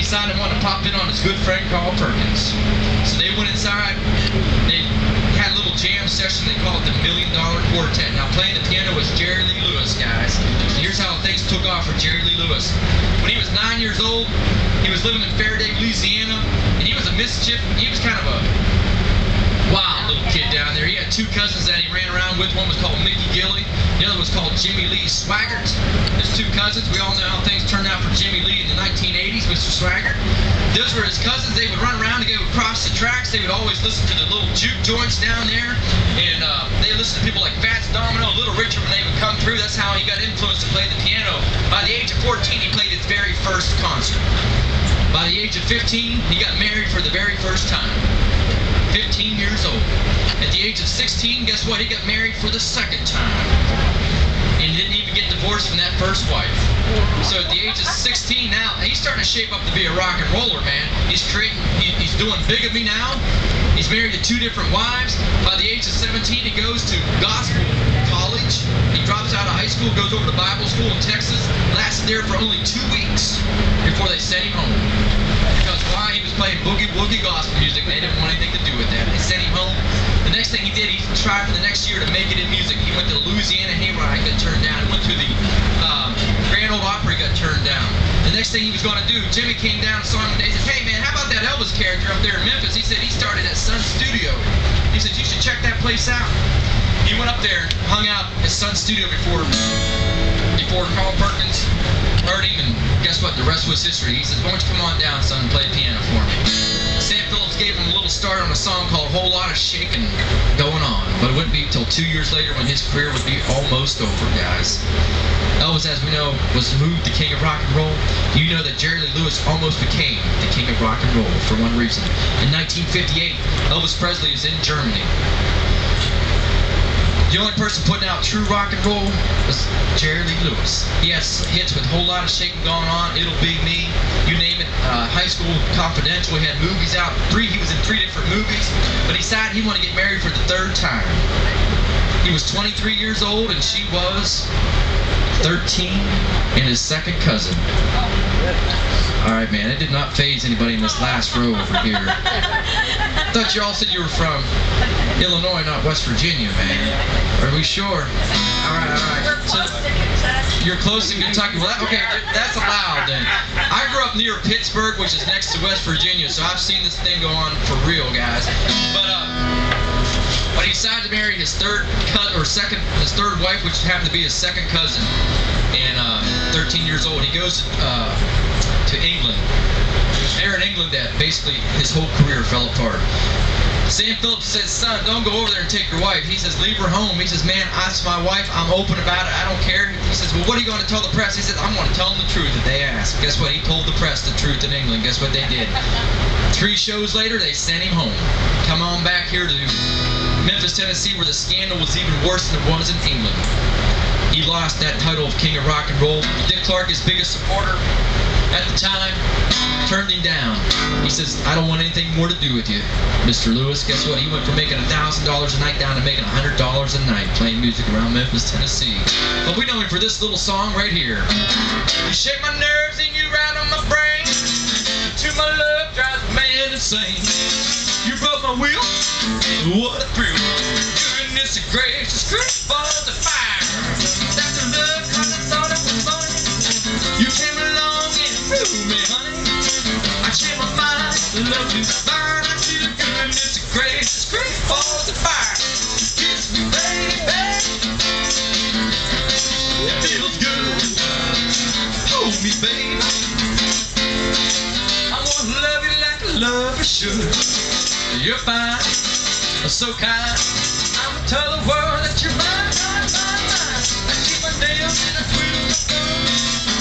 decided he wanted to pop in on his good friend Carl Perkins. So they went inside. They had a little jam session. They called it the $1 Million Quartet. Now playing the piano was Jerry Lee Lewis, guys. And here's how things took off for Jerry Lee Lewis. When he was 9 years old, he was living in Faraday, Louisiana, and he was a mischief. He was kind of a wild little kid down there. He had two cousins that he ran around with. One was called Mickey Gilly. The other was called Jimmy Lee Swaggart. There's two cousins. We all know how things turned out for Jimmy Lee in the 1980s, Mr. Swaggart. Those were his cousins. They would run around to go across the tracks. They would always listen to the little juke joints down there. And they would listen to people like Fats Domino, Little Richard when they would come through. That's how he got influenced to play the piano. By the age of 14, he played his very first concert. By the age of 15, he got married for the very first time. 15 years old. At the age of 16, guess what? He got married for the second time. And didn't even get divorced from that first wife. So at the age of 16 now, he's starting to shape up to be a rock and roller, man. He's doing bigamy now. He's married to two different wives. By the age of 17, he goes to gospel college. He drops out of high school, goes over to Bible school in Texas. Lasted there for only 2 weeks before they sent him home. Because why? He was playing boogie-woogie gospel music. They didn't want anything to do with that. They sent him home. The next thing he did, he tried for the next year to make it in music. He went to Louisiana Hayride, got turned down. He went to the Grand Ole Opry, got turned down. The next thing he was going to do, Jimmy came down and saw him one day. He said, "Hey man, how about that Elvis character up there in Memphis?" He said he started at Sun Studio. He said, "You should check that place out." He went up there, hung out at Sun Studio before Carl Perkins heard him, and guess what? The rest was history. He says, "Why don't you come on down, son, and play piano for me?" Sam Phillips gave him a little start on a song called "Whole Lot of Shaking Going On," but it wouldn't be until 2 years later when his career would be almost over, guys. Elvis, as we know, was moved the king of rock and roll. You know that Jerry Lee Lewis almost became the king of rock and roll for one reason. In 1958, Elvis Presley is in Germany. The only person putting out true rock and roll was Jerry Lee Lewis. He has hits with a whole lot of shaking going on, It'll Be Me, you name it. High School Confidential, he had movies out. He was in 3 different movies, but he decided he wanted to get married for the 3rd time. He was 23 years old and she was 13 and his second cousin. Alright, man, it did not faze anybody in this last row over here. I thought you all said you were from Illinois, not West Virginia, man. Are we sure? Alright. So, you're close to Kentucky. Well, that's allowed then. I grew up near Pittsburgh, which is next to West Virginia, so I've seen this thing go on for real, guys. But he decided to marry his third wife, which happened to be his second cousin, and 13 years old. He goes to England. It was there in England that basically his whole career fell apart. Sam Phillips says, "Son, don't go over there and take your wife." He says, "Leave her home." He says, "Man, that's my wife. I'm open about it. I don't care." He says, "Well, what are you going to tell the press?" He says, "I'm going to tell them the truth if they ask." Guess what? He told the press the truth in England. Guess what they did? 3 shows later, they sent him home. Come on back here to Memphis, Tennessee, where the scandal was even worse than it was in England. He lost that title of King of Rock and Roll. Dick Clark, his biggest supporter at the time, turned him down. He says, "I don't want anything more to do with you, Mr. Lewis." Guess what? He went from making $1,000 a night down to making $100 a night playing music around Memphis, Tennessee. But we know him for this little song right here. "You shake my nerves and you ride on my brain. To my love drives a man insane. You broke my wheel. What a thrill. Goodness gracious, great balls of fire. That's the love cause I thought it was funny. You came along and threw me, honey. I changed my mind, love you fine. I see the goodness gracious, great balls of fire. Kiss me, baby. It feels good. Hold me, baby. I want to love you like a lover should. You're fine, so kind. I'ma tell the world that you're mine, mine, mine, mine. I keep my nails and I twiddle my thumbs.